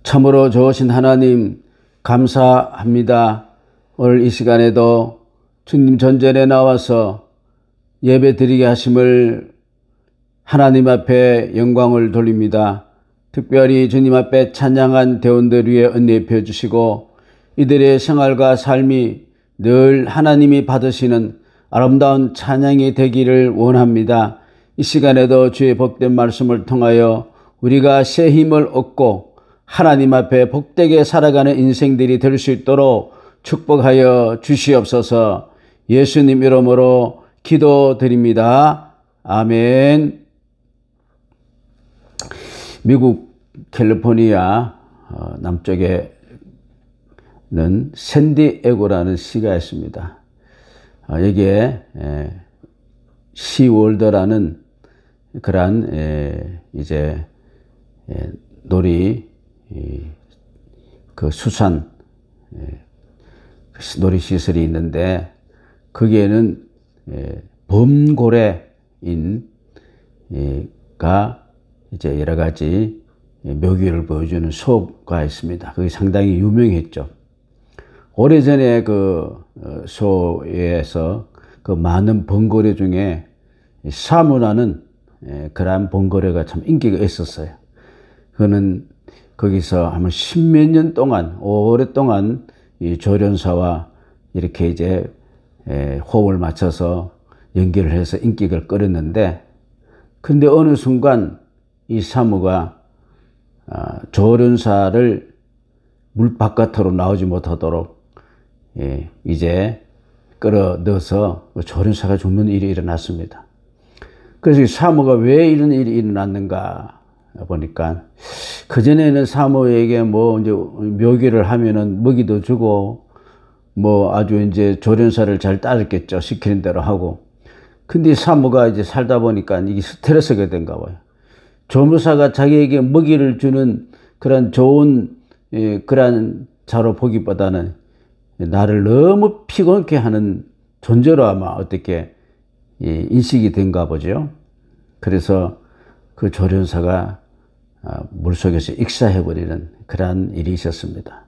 참으로 좋으신 하나님 감사합니다. 오늘 이 시간에도 주님 전전에 나와서 예배 드리게 하심을 하나님 앞에 영광을 돌립니다. 특별히 주님 앞에 찬양한 대원들 위에 은혜 베어주시고 이들의 생활과 삶이 늘 하나님이 받으시는 아름다운 찬양이 되기를 원합니다. 이 시간에도 주의 복된 말씀을 통하여 우리가 새 힘을 얻고 하나님 앞에 복되게 살아가는 인생들이 될 수 있도록 축복하여 주시옵소서. 예수님 이름으로 기도드립니다. 아멘. 미국 캘리포니아 남쪽에는 샌디에고라는 시가 있습니다. 여기에 시월드라는 그러한 이제 그 수산 놀이시설이 있는데 거기에는 범고래인가 이제 여러 가지 묘기를 보여주는 소가 있습니다. 그게 상당히 유명했죠. 오래전에 그 소에서 그 많은 번거래 중에 사무라는 그러한 번거래가 참 인기가 있었어요. 그는 거기서 아마 십몇 년 동안 오랫동안 이 조련사와 이렇게 이제 호흡을 맞춰서 연기를 해서 인기를 끌었는데, 근데 어느 순간 이 사무가 조련사를 물 바깥으로 나오지 못하도록 이제 끌어넣어서 조련사가 죽는 일이 일어났습니다. 그래서 이 사무가 왜 이런 일이 일어났는가 보니까, 그전에는 사무에게 뭐 이제 묘기를 하면은 먹이도 주고 뭐 아주 이제 조련사를 잘 따르겠죠. 시키는 대로 하고. 근데 사무가 이제 살다 보니까 이게 스트레스가 된가 봐요. 조무사가 자기에게 먹이를 주는 그런 좋은 그런 자로 보기보다는 나를 너무 피곤케 하는 존재로 아마 어떻게 인식이 된가 보죠. 그래서 그 조련사가 물속에서 익사해버리는 그러한 일이 있었습니다.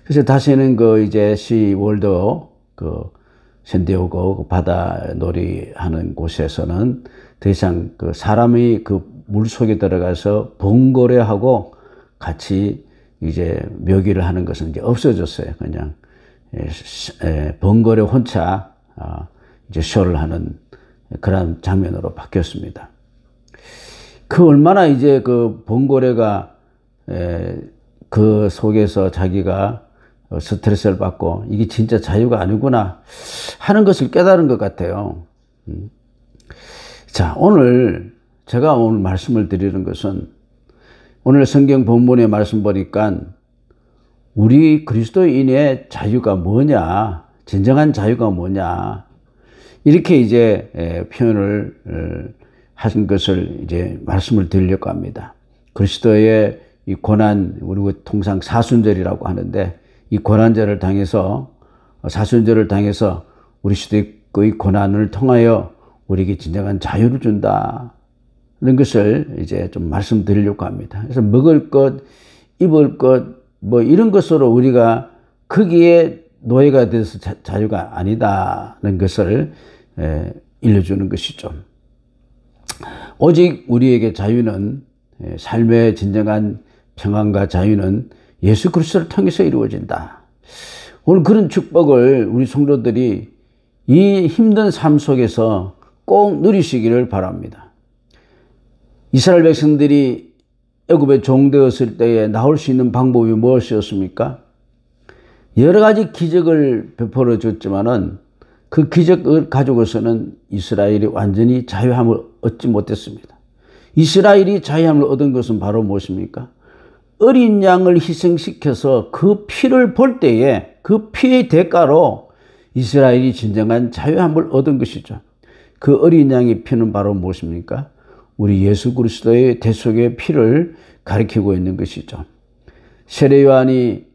그래서 다시는 그 이제 시월드 그 샌디에고 바다 놀이 하는 곳에서는 더 이상 그 사람이 그 물속에 들어가서 번거래하고 같이 이제 묘기를 하는 것은 이제 없어졌어요. 그냥 번거래 혼자 이제 쇼를 하는 그런 장면으로 바뀌었습니다. 그 얼마나 이제 그 번거래가 그 속에서 자기가 스트레스를 받고 이게 진짜 자유가 아니구나 하는 것을 깨달은 것 같아요. 자, 제가 오늘 말씀을 드리는 것은, 오늘 성경 본문의 말씀 보니까 우리 그리스도인의 자유가 뭐냐, 진정한 자유가 뭐냐, 이렇게 이제 표현을 하신 것을 이제 말씀을 드리려고 합니다. 그리스도의 이 고난, 우리가 통상 사순절이라고 하는데, 이 고난절을 당해서, 사순절을 당해서 우리 시대의 고난을 통하여 우리에게 진정한 자유를 준다, 이런 것을 이제 좀 말씀드리려고 합니다. 그래서 먹을 것, 입을 것, 뭐 이런 것으로 우리가 거기에 노예가 돼서 자유가 아니다는 것을 일러주는 것이죠. 오직 우리에게 자유는, 삶의 진정한 평안과 자유는 예수 그리스도를 통해서 이루어진다. 오늘 그런 축복을 우리 성도들이 이 힘든 삶 속에서 꼭 누리시기를 바랍니다. 이스라엘 백성들이 애굽에 종되었을 때에 나올 수 있는 방법이 무엇이었습니까? 여러 가지 기적을 베풀어 줬지만은 그 기적을 가지고서는 이스라엘이 완전히 자유함을 얻지 못했습니다. 이스라엘이 자유함을 얻은 것은 바로 무엇입니까? 어린 양을 희생시켜서 그 피를 볼 때에 그 피의 대가로 이스라엘이 진정한 자유함을 얻은 것이죠. 그 어린 양의 피는 바로 무엇입니까? 우리 예수 그리스도의 대속의 피를 가리키고 있는 것이죠. 세례 요한이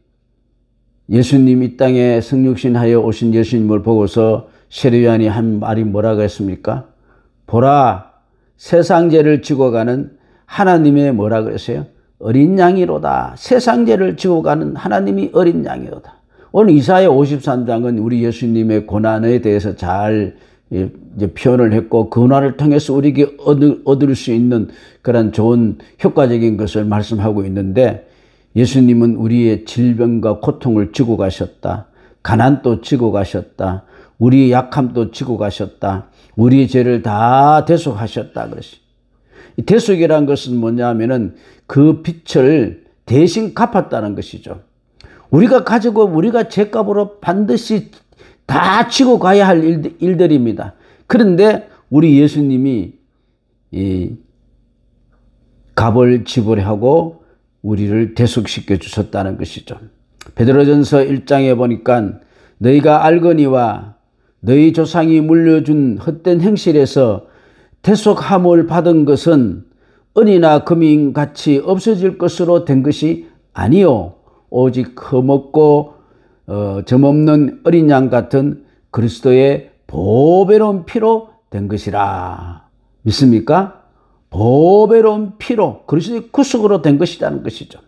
예수님 이 땅에 성육신하여 오신 예수님을 보고서 세례 요한이 한 말이 뭐라고 했습니까? 보라, 세상 죄를 지고 가는 하나님의 뭐라 그랬어요? 어린 양이로다. 세상 죄를 지고 가는 하나님이 어린 양이로다. 오늘 이사야 53장은 우리 예수님의 고난에 대해서 잘 이제 표현을 했고, 그 고난을 통해서 우리에게 얻을 수 있는 그런 좋은 효과적인 것을 말씀하고 있는데, 예수님은 우리의 질병과 고통을 지고 가셨다. 가난도 지고 가셨다. 우리의 약함도 지고 가셨다. 우리의 죄를 다 대속하셨다. 그랬어요. 이 대속이라는 것은 뭐냐 하면은 그 빚을 대신 갚았다는 것이죠. 우리가 가지고 우리가 죄값으로 반드시 다 지고 가야 할 일들입니다. 그런데 우리 예수님이 이 값을 지불하고 우리를 대속시켜 주셨다는 것이죠. 베드로전서 1장에 보니까 너희가 알거니와 너희 조상이 물려준 헛된 행실에서 대속함을 받은 것은 은이나 금인 같이 없어질 것으로 된 것이 아니요 오직 흠없고 점없는 어린 양 같은 그리스도의 보배로운 피로 된 것이라. 믿습니까? 보배로운 피로 그리스도의 구속으로 된 것이라는 것이죠.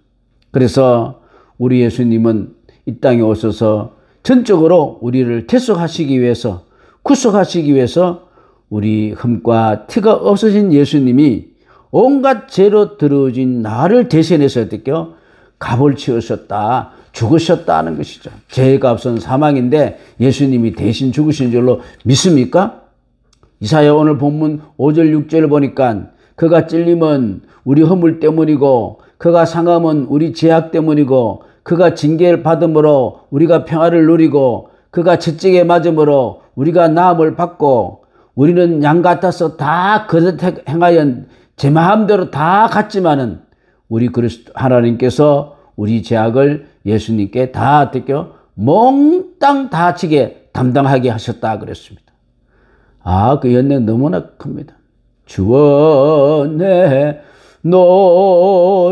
그래서 우리 예수님은 이 땅에 오셔서 전적으로 우리를 대속하시기 위해서, 구속하시기 위해서 우리 흠과 티가 없어진 예수님이 온갖 죄로 더러워진 나를 대신해서 어떻게요? 값을 치우셨다, 죽으셨다는 것이죠. 죄의 값은 사망인데 예수님이 대신 죽으신 줄로 믿습니까? 이사야 오늘 본문 5절 6절을 보니까 그가 찔림은 우리 허물 때문이고 그가 상함은 우리 죄악 때문이고 그가 징계를 받음으로 우리가 평화를 누리고 그가 채찍에 맞음으로 우리가 나음을 받고 우리는 양 같아서 다 그릇 행하여 제 마음대로 다 갔지만은 우리 그리스도 하나님께서 우리 죄악을 예수님께 다 어떻게요? 몽땅 다 지게 담당하게 하셨다 그랬습니다. 아, 그 연내 너무나 큽니다. 주원에 놀라워.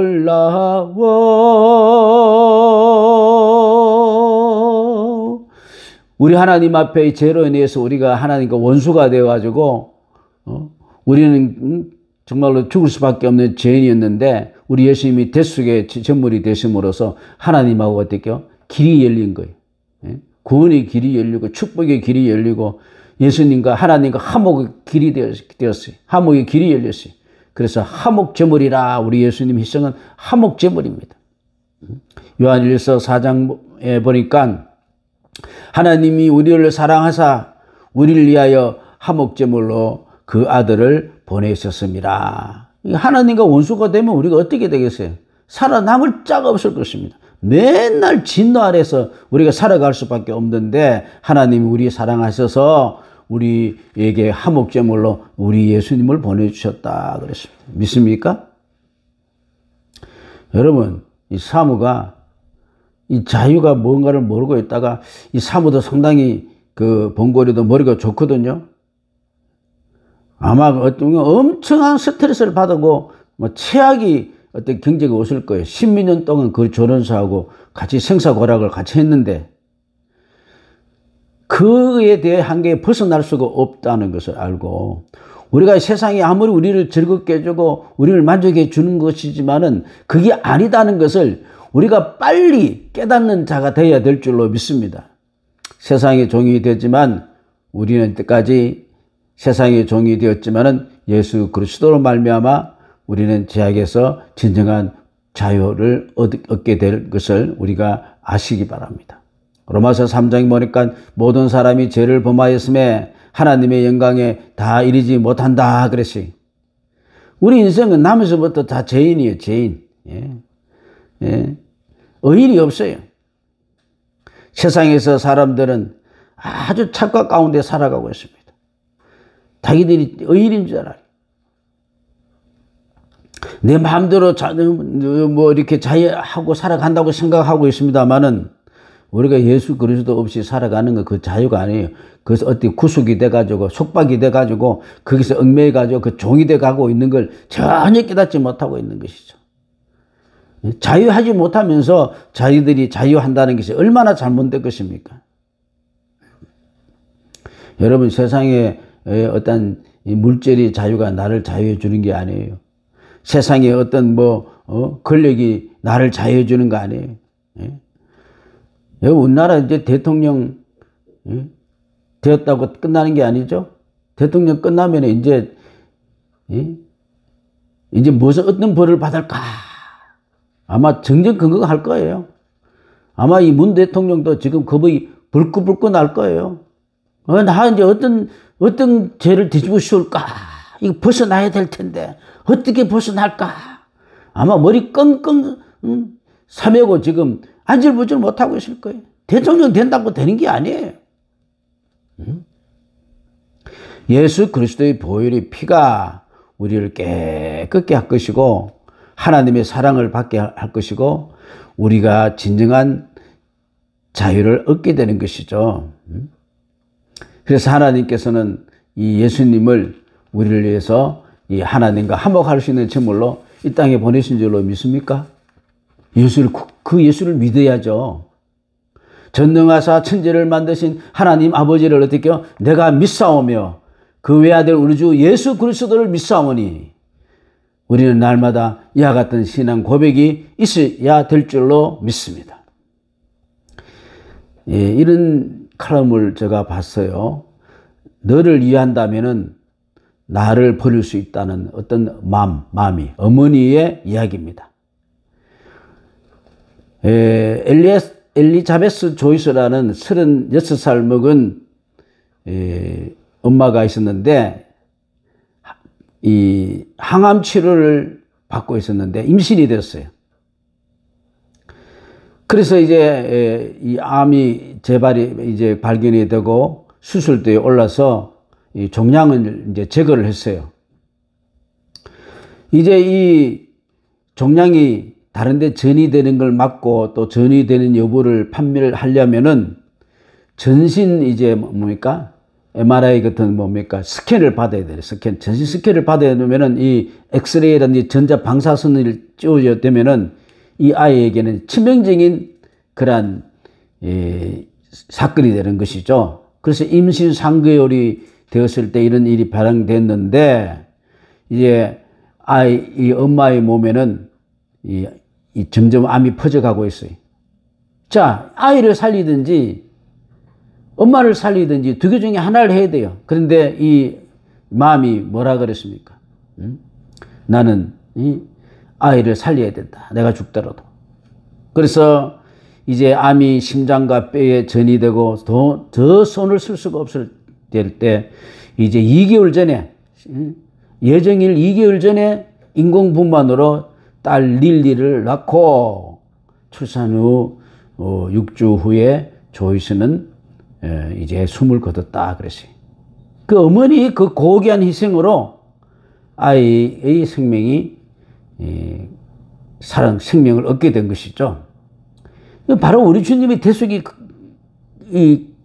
우리 하나님 앞에 죄로 인해서 우리가 하나님과 원수가 되어가지고 우리는 정말로 죽을 수밖에 없는 죄인이었는데 우리 예수님이 대속의 전물이 되심으로써 하나님하고 어떻게요? 길이 열린 거예요. 구원의 길이 열리고 축복의 길이 열리고 예수님과 하나님과 화목의 길이 되었어요. 화목의 길이 열렸어요. 그래서 화목제물이라. 우리 예수님 희생은 화목제물입니다. 요한일서 4장에 보니까 하나님이 우리를 사랑하사 우리를 위하여 화목제물로 그 아들을 보내셨습니다. 하나님과 원수가 되면 우리가 어떻게 되겠어요? 살아남을 자가 없을 것입니다. 맨날 진노 아래서 우리가 살아갈 수밖에 없는데 하나님이 우리 사랑하셔서 우리에게 화목제물로 우리 예수님을 보내주셨다 그랬습니다. 믿습니까? 여러분, 이 사무가 이 자유가 뭔가를 모르고 있다가 이 사무도 상당히 그 번거리도 머리가 좋거든요. 아마 엄청난 스트레스를 받고 뭐 최악이 어떤 경제가 오실 거예요. 10몇 년 동안 그 조련사하고 같이 생사고락을 같이 했는데 그에 대해 한계에 벗어날 수가 없다는 것을 알고 우리가 세상이 아무리 우리를 즐겁게 해주고 우리를 만족해 주는 것이지만은 그게 아니다는 것을 우리가 빨리 깨닫는 자가 되어야 될 줄로 믿습니다. 세상의 종이 되었지만 우리는 때까지 세상의 종이 되었지만은 예수 그리스도로 말미암아 우리는 죄악에서 진정한 자유를 얻게 될 것을 우리가 아시기 바랍니다. 로마서 3장에 보니까 모든 사람이 죄를 범하였음에 하나님의 영광에 다 이르지 못한다 그랬어요. 우리 인생은 나면서부터 다 죄인이에요. 죄인. 의인이 없어요. 세상에서 사람들은 아주 착각 가운데 살아가고 있습니다. 자기들이 의인인 줄 알아요. 내 마음대로 뭐 이렇게 자유하고 살아간다고 생각하고 있습니다만은 우리가 예수 그리스도 없이 살아가는 건 그 자유가 아니에요. 그래서 어떻게 구속이 돼가지고 속박이 돼가지고 거기서 얽매여가지고 그 종이 돼가고 있는 걸 전혀 깨닫지 못하고 있는 것이죠. 자유하지 못하면서 자기들이 자유한다는 것이 얼마나 잘못된 것입니까? 여러분, 세상에 어떤 물질이 자유가 나를 자유해 주는 게 아니에요. 세상에 어떤 권력이 나를 자유해 주는 거 아니에요. 예? 우리나라 이제 대통령 되었다고 끝나는 게 아니죠. 대통령 끝나면 이제 무슨 어떤 벌을 받을까? 아마 정정긍긍할 거예요. 아마 이 문 대통령도 지금 겁이 불끈불끈 날 거예요. 나 이제 어떤 죄를 뒤집어 씌울까? 이거 벗어나야 될 텐데 어떻게 벗어날까? 아마 머리 끙끙 사매고 지금 안절부절 못하고 있을 거예요. 대통령 된다고 되는 게 아니에요. 예수 그리스도의 보혈의 피가 우리를 깨끗게 할 것이고 하나님의 사랑을 받게 할 것이고 우리가 진정한 자유를 얻게 되는 것이죠. 그래서 하나님께서는 이 예수님을 우리를 위해서 이 하나님과 화목할 수 있는 제물로 이 땅에 보내신 줄로 믿습니까? 그 예수를 믿어야죠. 전능하사 천지를 만드신 하나님 아버지를 어떻게 내가 믿사오며 그 외아들 우리 주 예수 그리스도를 믿사오니 우리는 날마다 이와 같은 신앙 고백이 있어야 될 줄로 믿습니다. 예, 이런 칼럼을 제가 봤어요. 너를 위한다면은 나를 버릴 수 있다는 어떤 마음이 어머니의 이야기입니다. 엘리자베스 조이스라는 36살 먹은 엄마가 있었는데 이 항암 치료를 받고 있었는데 임신이 됐어요. 그래서 이제 이 암이 재발이 이제 발견이 되고 수술대에 올라서 이 종양을 이제 제거를 했어요. 이제 이 종양이 다른데 전이되는 걸 막고 또 전이되는 여부를 판매를 하려면은 전신 이제 뭡니까? MRI 같은 뭡니까? 스캔을 받아야 돼요. 전신 스캔을 받아야 되면은 이 엑스레이라든지 전자 방사선을 찌워야 되면은 이 아이에게는 치명적인 그러한 사건이 되는 것이죠. 그래서 임신 3개월이 되었을 때 이런 일이 발생됐는데 이제 이 엄마의 몸에는 이 점점 암이 퍼져가고 있어요. 자, 아이를 살리든지 엄마를 살리든지 두 개 중에 하나를 해야 돼요. 그런데 이 마음이 뭐라 그랬습니까? 나는 이 아이를 살려야 된다. 내가 죽더라도. 그래서 이제 암이 심장과 뼈에 전이되고 더 손을 쓸 수가 없을 때 이제 2개월 전에 예정일 2개월 전에 인공분만으로 딸 릴리를 낳고 출산 후 6주 후에 조이스는 이제 숨을 거뒀다 그랬어요. 그 어머니 그 고귀한 희생으로 아이의 생명이 생명을 얻게 된 것이죠. 바로 우리 주님의 대속이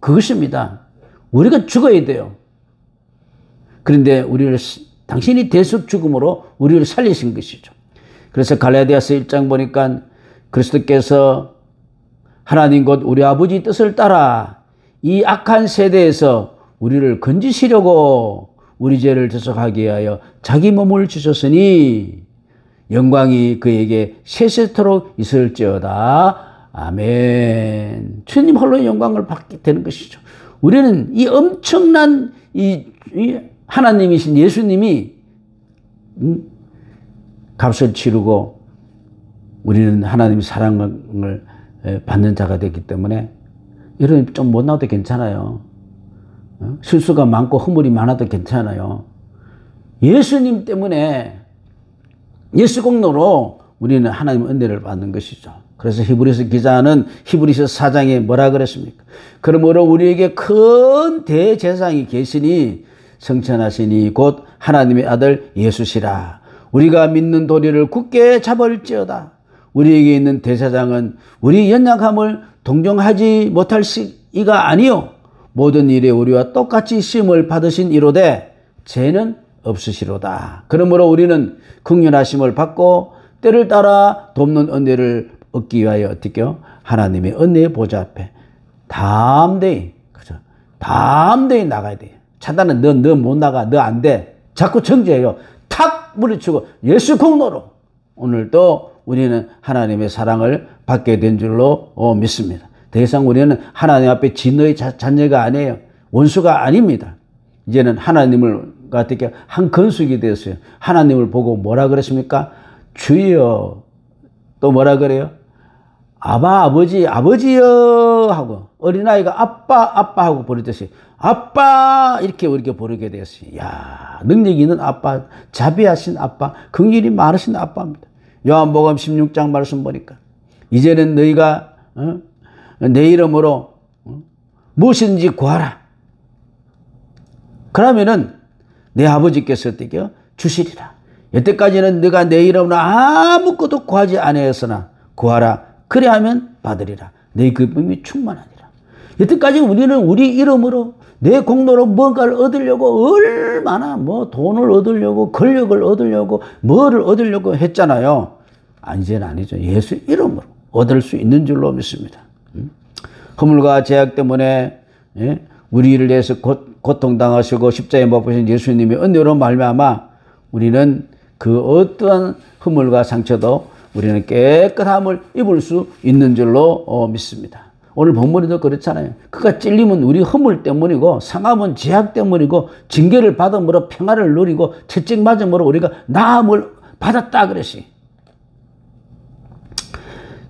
그것입니다. 우리가 죽어야 돼요. 그런데 당신이 대속 죽음으로 우리를 살리신 것이죠. 그래서 갈라디아서 1장 보니까 그리스도께서 하나님 곧 우리 아버지 뜻을 따라 이 악한 세대에서 우리를 건지시려고 우리 죄를 대속하게 위하여 자기 몸을 주셨으니 영광이 그에게 세세토록 있을지어다. 아멘. 주님 홀로 영광을 받게 되는 것이죠. 우리는 이 엄청난 이 하나님이신 예수님이 값을 치르고 우리는 하나님의 사랑을 받는 자가 됐기 때문에 여러분 좀 못나도 괜찮아요. 실수가 많고 허물이 많아도 괜찮아요. 예수님 때문에 예수 공로로 우리는 하나님의 은혜를 받는 것이죠. 그래서 히브리서 기자는 히브리서 4장에 뭐라 그랬습니까? 그러므로 우리에게 큰 대제사장이 계시니 성천하시니 곧 하나님의 아들 예수시라. 우리가 믿는 도리를 굳게 잡을지어다. 우리에게 있는 대제사장은 우리 연약함을 동정하지 못할 이가 아니요 모든 일에 우리와 똑같이 시험을 받으신 이로되 죄는 없으시로다. 그러므로 우리는 긍휼하심을 받고 때를 따라 돕는 은혜를 얻기 위하여 어떻게요? 하나님의 은혜의 보좌 앞에 담대히, 그죠? 담대히 나가야 돼요. 차단은 너 못 나가, 너 안 돼. 자꾸 정죄해요. 탁 물리치고 예수 공로로 오늘도 우리는 하나님의 사랑을 받게 된 줄로 믿습니다. 더 이상 우리는 하나님 앞에 진노의 자녀가 아니에요. 원수가 아닙니다. 이제는 하나님을 어떻게 한 건숙이 되었어요. 하나님을 보고 뭐라 그랬습니까? 주여. 또 뭐라 그래요? 아버지, 아버지여 하고 어린아이가 아빠 하고 부르듯이 아빠 이렇게 우리가 부르게 되었어요. 야, 능력 있는 아빠, 자비하신 아빠, 긍휼이 많으신 아빠입니다. 요한복음 16장 말씀 보니까 이제는 너희가 내 이름으로 무엇이든지 구하라. 그러면은 내 아버지께서 어떻게 주시리라. 여태까지는 네가 내 이름으로 아무것도 구하지 아니하였으나 구하라. 그래하면 받으리라. 내 기쁨이 충만하니라. 여태까지 우리는 우리 이름으로 내 공로로 뭔가를 얻으려고 얼마나 돈을 얻으려고 권력을 얻으려고 뭐를 얻으려고 했잖아요. 이제는 아니죠. 예수 이름으로 얻을 수 있는 줄로 믿습니다. 허물과 죄악 때문에 우리를 위해서 고통당하시고 십자가에 못 박히신 예수님의 은혜로 말미암아 우리는 그 어떠한 허물과 상처도 우리는 깨끗함을 입을 수 있는 줄로 믿습니다. 오늘 본문에도 그렇잖아요. 그가 찔림은 우리 허물 때문이고 상함은 죄악 때문이고 징계를 받음으로 평화를 누리고 채찍 맞음으로 우리가 나음을 받았다 그랬지.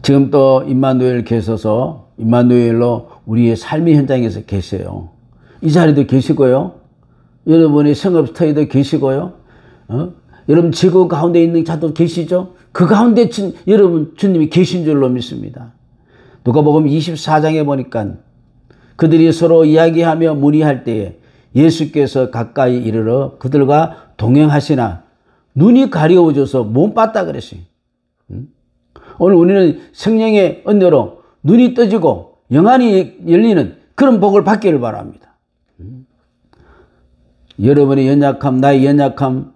지금 또 임마누엘 계셔서 임마누엘로 우리의 삶의 현장에서 계세요. 이 자리도 계시고요. 여러분의 성업스터에도 계시고요. 여러분 지구 가운데 있는 자도 계시죠. 그 가운데 여러분 주님이 계신 줄로 믿습니다. 누가복음 24장에 보니까 그들이 서로 이야기하며 문의할 때에 예수께서 가까이 이르러 그들과 동행하시나 눈이 가려워져서 못 봤다 그랬어요. 오늘 우리는 성령의 은혜로 눈이 떠지고 영안이 열리는 그런 복을 받기를 바랍니다. 여러분의 연약함, 나의 연약함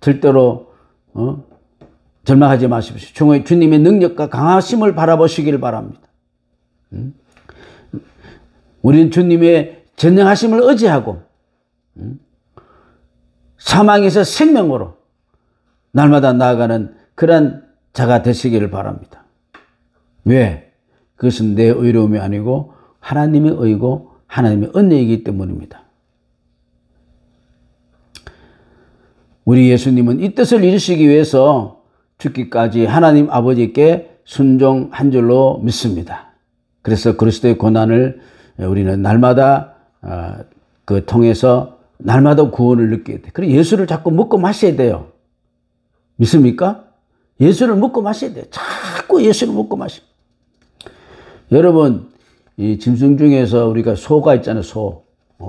절대로 절망하지 마십시오. 주님의 능력과 강하심을 바라보시길 바랍니다. 우리는 주님의 전능하심을 의지하고 사망에서 생명으로 날마다 나아가는 그런 자가 되시기를 바랍니다. 왜? 그것은 내 의로움이 아니고 하나님의 의고 하나님의 은혜이기 때문입니다. 우리 예수님은 이 뜻을 이루시기 위해서 죽기까지 하나님 아버지께 순종한 줄로 믿습니다. 그래서 그리스도의 고난을 우리는 날마다 통해서 날마다 구원을 느끼게 돼요. 그래서 예수를 자꾸 먹고 마셔야 돼요. 믿습니까? 예수를 먹고 마셔야 돼요. 자꾸 예수를 먹고 마셔. 여러분, 이 짐승 중에서 우리가 소가 있잖아요.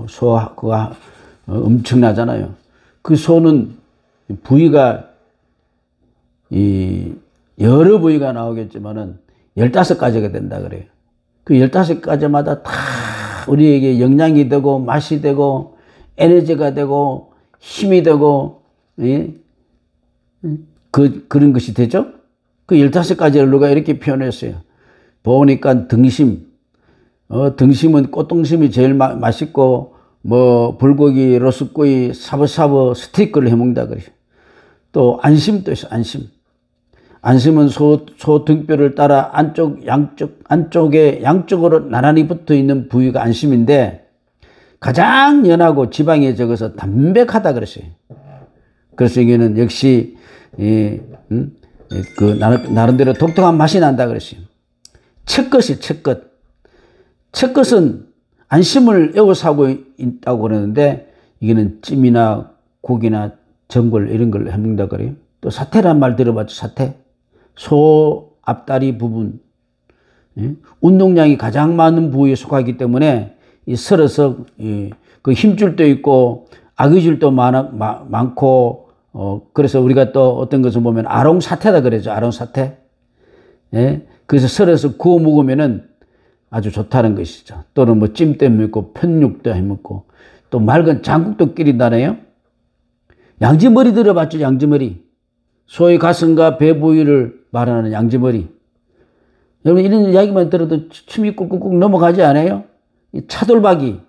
소가 엄청나잖아요. 그 소는 부위가 여러 부위가 나오겠지만은 15가지가 된다 그래요. 그 15가지마다 다 우리에게 영양이 되고 맛이 되고 에너지가 되고 힘이 되고 그런 것이 되죠. 그 15가지를 누가 이렇게 표현했어요. 보니까 등심은 꽃등심이 제일 맛있고 불고기, 로스구이, 샤브샤브, 스테이크를 해먹는다 그래요. 또 안심도 있어요. 안심은 소 등뼈를 따라 양쪽으로 나란히 붙어 있는 부위가 안심인데 가장 연하고 지방이 적어서 담백하다 그랬어요. 그래서 이게는 역시 나름대로 독특한 맛이 난다 그랬어요. 첫 것은 안심을 애워서 하고 있다고 그러는데 이게는 찜이나 고기나 전골 이런 걸 해먹는다 그래요. 또 사태란 말 들어봤죠? 사태. 소 앞다리 부분, 운동량이 가장 많은 부위에 속하기 때문에 썰어서 그 힘줄도 있고 아귀줄도 많고 그래서 우리가 또 어떤 것을 보면 아롱사태다 그러죠. 아롱사태. 그래서 썰어서 구워 먹으면은 아주 좋다는 것이죠. 또는 찜도 해먹고 편육도 해먹고 또 맑은 장국도 끓인다네요. 양지머리 들어봤죠? 양지머리. 소의 가슴과 배 부위를 말하는 양지머리. 여러분 이런 이야기만 들어도 침이 꿀꿀꿀 넘어가지 않아요? 차돌박이,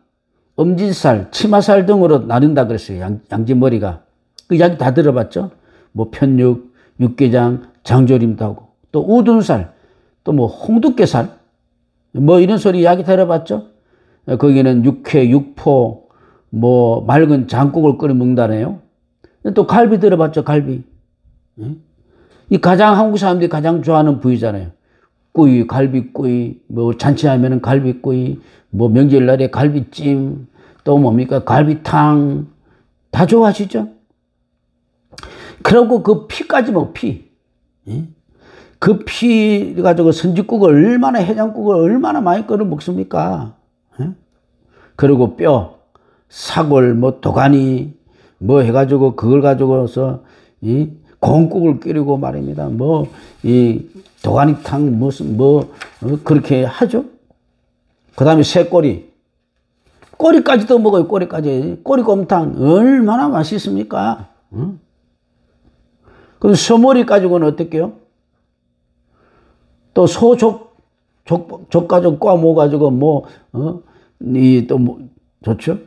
엄지살, 치마살 등으로 나눈다 그랬어요. 양지머리가. 그 이야기 다 들어봤죠? 뭐 편육, 육개장, 장조림도 하고, 또 우둔살, 또 뭐 홍두깨살, 뭐 이런 소리 이야기 들어봤죠? 거기는 육회, 육포, 뭐 맑은 장국을 끓여 먹는다네요. 또 갈비 들어봤죠? 갈비. 이 가장 한국 사람들이 가장 좋아하는 부위잖아요. 꾸이, 갈비꾸이, 뭐 잔치하면은 갈비꾸이, 뭐 명절날에 갈비찜, 또 뭡니까? 갈비탕. 다 좋아하시죠? 그리고 그 피까지 먹어, 피. 그 피 가지고 선지국을 얼마나, 해장국을 얼마나 많이 끓여 먹습니까? 그리고 뼈, 사골, 뭐 도가니, 뭐 해가지고 그걸 가지고서 이 공국을 끓이고 말입니다. 뭐 이 도가니탕 무슨 뭐 그렇게 하죠. 그 다음에 새꼬리, 꼬리까지도 먹어요. 꼬리까지. 꼬리곰탕 얼마나 맛있습니까? 그럼 소머리 가지고는 어떻게요? 또 소족 가지고 꽈모 가지고 뭐 이 또 뭐 좋죠.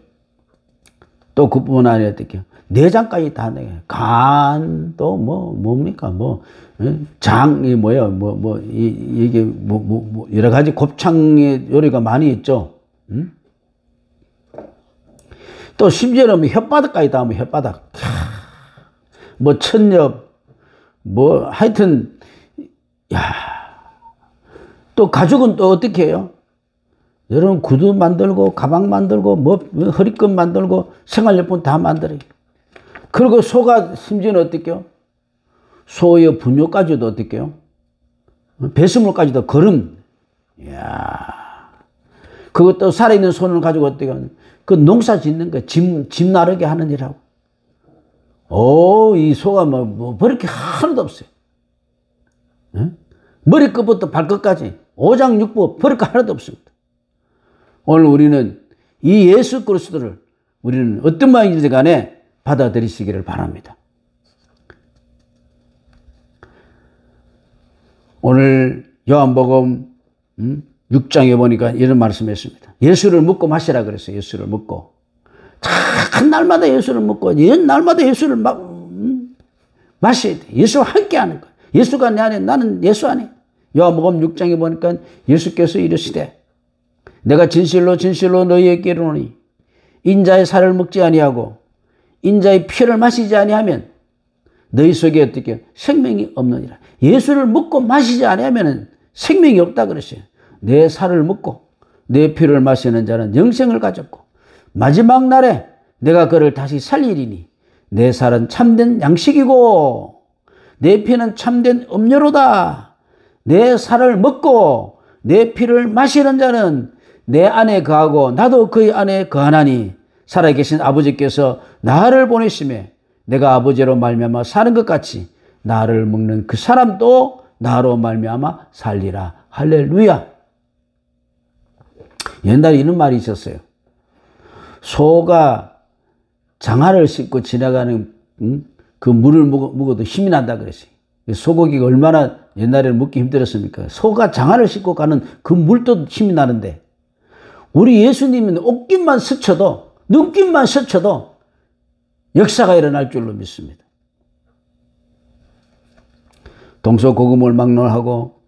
또 그뿐 아니라 어떻게요? 내장까지 다 내요. 간, 또 뭡니까? 장이 뭐야? 이게 여러 가지 곱창의 요리가 많이 있죠. 또 심지어는 혓바닥까지 다 하면 혓바닥. 뭐 천엽, 뭐 하여튼, 야. 또 가죽은 또 어떻게 해요? 여러분 구두 만들고, 가방 만들고, 뭐 허리끈 만들고, 생활용품 다 만들어요. 그리고 소가 심지어는 어떻게요? 소의 분뇨까지도 어떻게요? 배수물까지도 거름. 이야. 그것도 살아있는 소는 가지고 어떻게요? 그 농사 짓는 거, 집 나르게 하는 일하고. 이 소가 뭐 버릴 게 하나도 없어요. 머리끝부터 발끝까지 오장육부 버릴 거 하나도 없습니다. 오늘 우리는 이 예수 그리스도를 우리는 어떤 마음이든 간에 받아들이시기를 바랍니다. 오늘 요한복음 6장에 보니까 이런 말씀했습니다. 예수를 먹고 마시라 그랬어요. 예수를 먹고. 참 날마다 예수를 먹고 날마다 예수를 마셔야 돼. 예수와 함께 하는 거야. 예수가 내 안에, 나는 예수 안에. 요한복음 6장에 보니까 예수께서 이르시되 내가 진실로 진실로 너희에게 이르노니 인자의 살을 먹지 아니하고 인자의 피를 마시지 아니하면 너희 속에 어떻게 생명이 없느니라. 예수를 먹고 마시지 아니하면 생명이 없다 그랬어요. 내 살을 먹고 내 피를 마시는 자는 영생을 가졌고 마지막 날에 내가 그를 다시 살리리니 내 살은 참된 양식이고 내 피는 참된 음료로다. 내 살을 먹고 내 피를 마시는 자는 내 안에 거하고 나도 그의 안에 거하나니 살아계신 아버지께서 나를 보내심에 내가 아버지로 말미암아 사는 것 같이 나를 먹는 그 사람도 나로 말미암아 살리라. 할렐루야. 옛날에 이런 말이 있었어요. 소가 장화를 싣고 지나가는 그 물을 먹어도 힘이 난다 그랬어요. 소고기가 얼마나 옛날에는 먹기 힘들었습니까? 소가 장화를 싣고 가는 그 물도 힘이 나는데 우리 예수님은 옷깃만 스쳐도 눈길만 스쳐도 역사가 일어날 줄로 믿습니다. 동서고금을 막론하고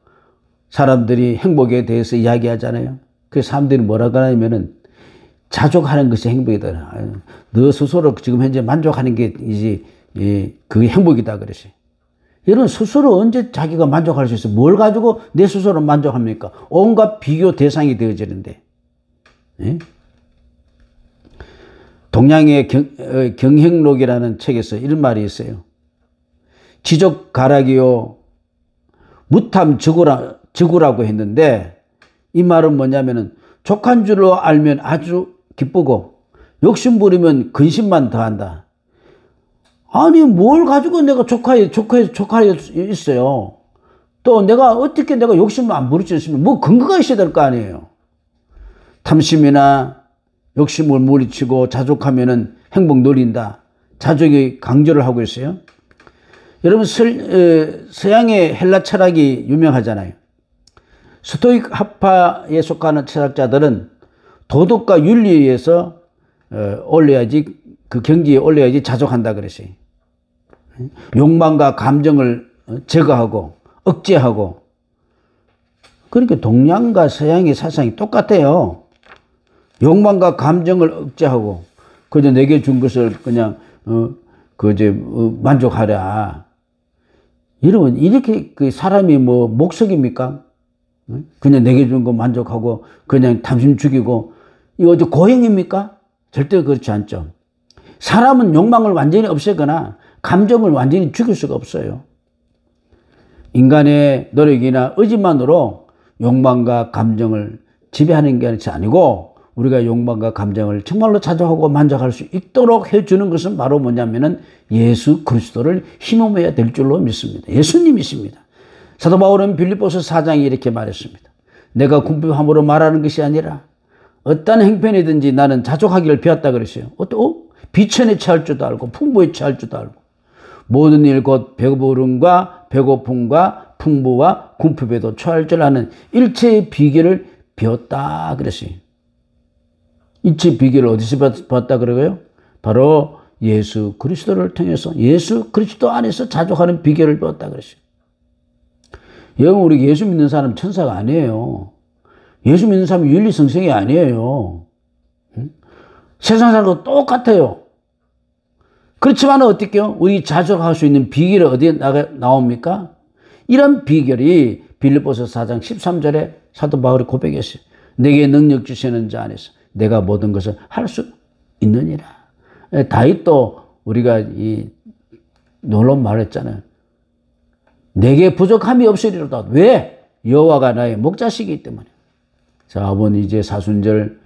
사람들이 행복에 대해서 이야기하잖아요. 그 사람들이 뭐라고 하냐면은 자족하는 것이 행복이다. 너 스스로 지금 현재 만족하는 게 이제 그게 행복이다 그랬어요. 여러분 스스로 언제 자기가 만족할 수 있어요? 뭘 가지고 내 스스로 만족합니까? 온갖 비교 대상이 되어지는데. 동양의 경행록이라는 책에서 이런 말이 있어요. 지적 가락이요 무탐 지구라고 했는데 이 말은 뭐냐면은 족한 줄로 알면 아주 기쁘고 욕심 부리면 근심만 더한다. 아니 뭘 가지고 내가 조카에 있어요. 또 내가 어떻게 내가 욕심을 안 부릴 수 있으면 뭐 근거가 있어야 될 거 아니에요. 탐심이나 욕심을 물리치고 자족하면은 행복 누린다. 자족의 강조를 하고 있어요. 여러분 서양의 헬라 철학이 유명하잖아요. 스토익 학파에 속하는 철학자들은 도덕과 윤리에 의해서 올려야지 그 경지에 올려야지 자족한다 그랬어요. 욕망과 감정을 제거하고 억제하고. 그러니까 동양과 서양의 사상이 똑같아요. 욕망과 감정을 억제하고 그저 내게 준 것을 그냥 만족하라. 여러분 이렇게 그 사람이 뭐 목석입니까? 그냥 내게 준 거 만족하고 그냥 탐심 죽이고 이거 어디 고행입니까? 절대 그렇지 않죠. 사람은 욕망을 완전히 없애거나 감정을 완전히 죽일 수가 없어요. 인간의 노력이나 의지만으로 욕망과 감정을 지배하는 게 아니고 우리가 욕망과 감정을 정말로 자족하고 만족할 수 있도록 해주는 것은 바로 뭐냐면은 예수 그리스도를 힘입어야 될 줄로 믿습니다. 예수님이십니다. 사도 바울은 빌립보서 4장에 이렇게 말했습니다. 내가 궁핍함으로 말하는 것이 아니라 어떤 행편이든지 나는 자족하기를 배웠다 그랬어요. 비천에 처할 줄도 알고 풍부에 처할 줄도 알고 모든 일 곧 배부름과 배고픔과 풍부와 궁핍에도 처할 줄 아는 일체의 비결을 배웠다 그랬어요. 일체의 비결을 어디서 배웠다 그러고요? 바로 예수 그리스도를 통해서 예수 그리스도 안에서 자족하는 비결을 배웠다 그랬어요. 여러분 우리 예수 믿는 사람 천사가 아니에요. 예수 믿는 사람이 윤리성생이 아니에요. 세상 사람과 똑같아요. 그렇지만 어떻게요? 우리 자족할 수 있는 비결이 어디에 나옵니까? 이런 비결이 빌립보서 4장 13절에 사도 바울이 고백했어요. 내게 능력 주시는 자 안에서 내가 모든 것을 할 수 있느니라. 다윗도 우리가 이 놀라운 말을 했잖아요. 내게 부족함이 없으리로다. 왜? 여호와가 나의 목자시기 때문에. 자, 아버님 이제 사순절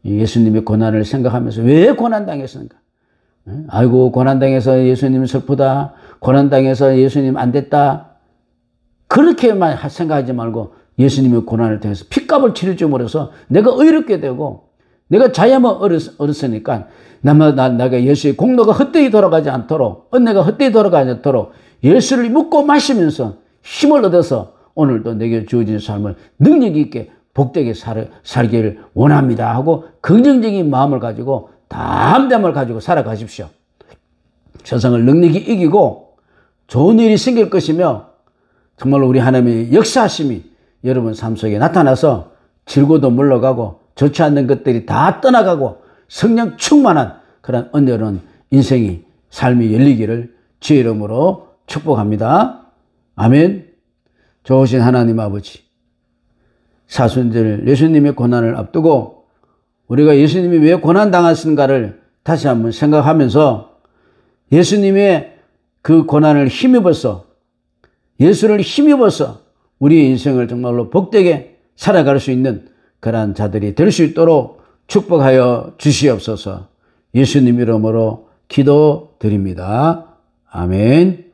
예수님의 고난을 생각하면서 왜 고난당했습니까? 아이고 고난당해서 예수님 슬프다. 고난당해서 예수님 안 됐다. 그렇게만 생각하지 말고 예수님의 고난을 통해서 핏값을 치를 줄 몰라서 내가 의롭게 되고 내가 자야만 얻었으니까 내가 예수의 공로가 헛되이 돌아가지 않도록 은혜가 헛되이 돌아가지 않도록 예수를 묻고 마시면서 힘을 얻어서 오늘도 내게 주어진 삶을 능력 있게 복되게 살기를 원합니다 하고 긍정적인 마음을 가지고 담대함을 가지고 살아가십시오. 세상을 능력이 이기고 좋은 일이 생길 것이며 정말로 우리 하나님의 역사하심이 여러분 삶 속에 나타나서 질고도 물러가고 좋지 않는 것들이 다 떠나가고 성령 충만한 그런 은혜로운 인생이 삶이 열리기를 주의 이름으로 축복합니다. 아멘. 좋으신 하나님 아버지, 사순절 예수님의 고난을 앞두고 우리가 예수님이 왜 고난당하신가를 다시 한번 생각하면서 예수님의 그 고난을 힘입어서 예수를 힘입어서 우리의 인생을 정말로 복되게 살아갈 수 있는 그러한 자들이 될 수 있도록 축복하여 주시옵소서. 예수님 이름으로 기도드립니다. 아멘.